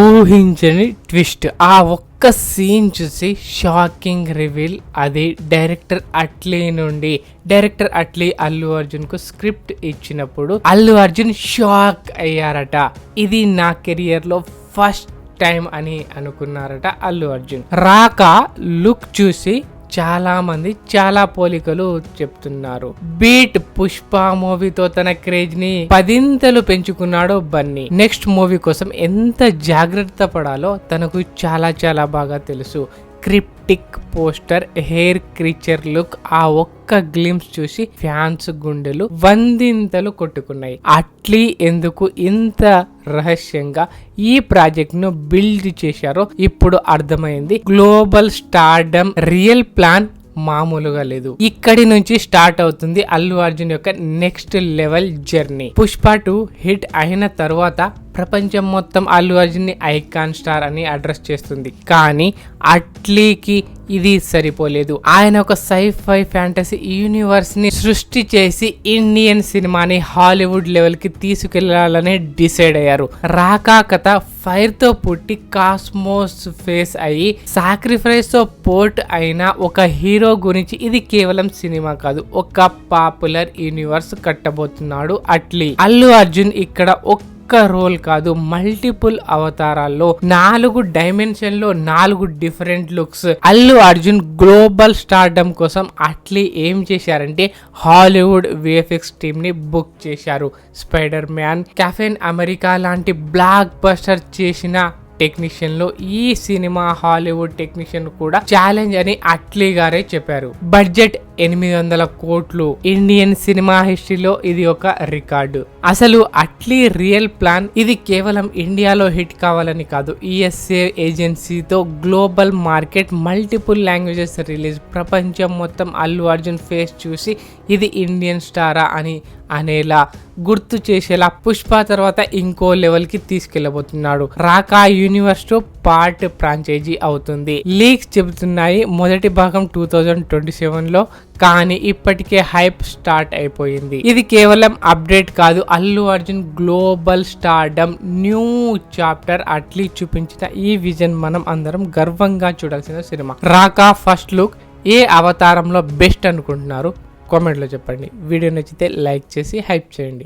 ఊహించని ట్విస్ట్. ఆ ఒక్క సీన్ చూసి షాకింగ్ రివీల్. అది డైరెక్టర్ అట్లీ అల్లు అర్జున్ కు స్క్రిప్ట్ ఇచ్చినప్పుడు అల్లు అర్జున్ షాక్ అయ్యారట. ఇది నా కెరియర్ లో ఫస్ట్ టైం అని అనుకున్నారట అల్లు అర్జున్. రాక లుక్ చూసి చాలా మంది చాలా పోలికలు చెప్తున్నారు. బీట్ పుష్ప మూవీతో తన క్రేజ్ ని 10 పెంచుకున్నాడు బన్నీ. నెక్స్ట్ మూవీ కోసం ఎంత జాగ్రత్త పడాలో తనకు చాలా చాలా బాగా తెలుసు. Cryptic poster, hair creature look, ఆ ఒక్క గ్లిమ్స్ చూసి ఫ్యాన్స్ గుండెలు 100 కొట్టుకున్నాయి. అట్లీ ఎందుకు ఇంత రహస్యంగా ఈ ప్రాజెక్ట్ ను బిల్డ్ చేశారో ఇప్పుడు అర్థమైంది. గ్లోబల్ స్టార్డమ్ రియల్ ప్లాన్ మామూలుగా లేదు. ఇక్కడి నుంచి స్టార్ట్ అవుతుంది అల్లు అర్జున్ యొక్క next level journey. Pushpa 2 hit అయిన తర్వాత ప్రపంచం మొత్తం అల్లు అర్జున్ ని ఐకాన్ స్టార్ అని అడ్రస్ చేస్తుంది. కానీ అట్లీకి ఇది సరిపోలేదు. ఆయన ఒక సైఫై ఫ్యాంటసీ యూనివర్స్ ని సృష్టి చేసి ఇండియన్ సినిమాని హాలీవుడ్ లెవెల్ కి తీసుకెళ్లాలని డిసైడ్ అయ్యారు. రాకా కథ ఫైర్ తో పుట్టి కాస్మోస్ ఫేస్ అయ్యి సాక్రిఫైస్ తో పోర్ట్ అయిన ఒక హీరో గురించి ఇది కేవలం సినిమా కాదు, ఒక పాపులర్ యూనివర్స్ కట్టబోతున్నాడు అట్లీ. అల్లు అర్జున్ ఇక్కడ ఒక్క రోల్ కాదు, మల్టిపుల్ అవతారాల్లో 4 డైమెన్షన్ లో 4 different looks. Allu Arjun global stardom కోసం అట్లీ ఏం చేశారంటే హాలీవుడ్ విఎఫ్ఎక్స్ టీమ్ ని బుక్ చేశారు. స్పైడర్ మ్యాన్, కెప్టెన్ అమెరికా లాంటి బ్లాక్ బస్టర్ చేసిన టెక్నీషియన్ లో ఈ సినిమా హాలీవుడ్ టెక్నీషియన్ కూడా ఛాలెంజ్ అని అట్లీ గారే చెప్పారు. బడ్జెట్ 800 కోట్లు. ఇండియన్ సినిమా హిస్టరీలో ఇది ఒక రికార్డు. అసలు అట్లీ రియల్ ప్లాన్ ఇది కేవలం ఇండియాలో హిట్ కావాలని కాదు, యుఎస్ఏ ఏజెన్సీతో global market, multiple languages release, ప్రపంచం మొత్తం అల్లు అర్జున్ ఫేస్ చూసి ఇది ఇండియన్ స్టారా అని అనేలా గుర్తు చేసేలా పుష్ప తర్వాత ఇంకో లెవెల్ కి తీసుకెళ్లబోతున్నాడు. రాకా యూనివర్స్ తో పార్ట్ ఫ్రాంచైజీ అవుతుంది. లీక్స్ చెబుతున్నాయి మొదటి భాగం 2027 లో, కానీ ఇప్పటికే హైప్ స్టార్ట్ అయిపోయింది. ఇది కేవలం అప్డేట్ కాదు, Allu Arjun global stardom new chapter. Atlee చూపించిన ఈ విజన్ మనం అందరం గర్వంగా చూడాల్సిన సినిమా. రాకా ఫస్ట్ లుక్ ఏ అవతారంలో బెస్ట్ అనుకుంటున్నారు? కామెంట్లో చెప్పండి. వీడియో నచ్చితే లైక్ చేసి హైప్ చేయండి.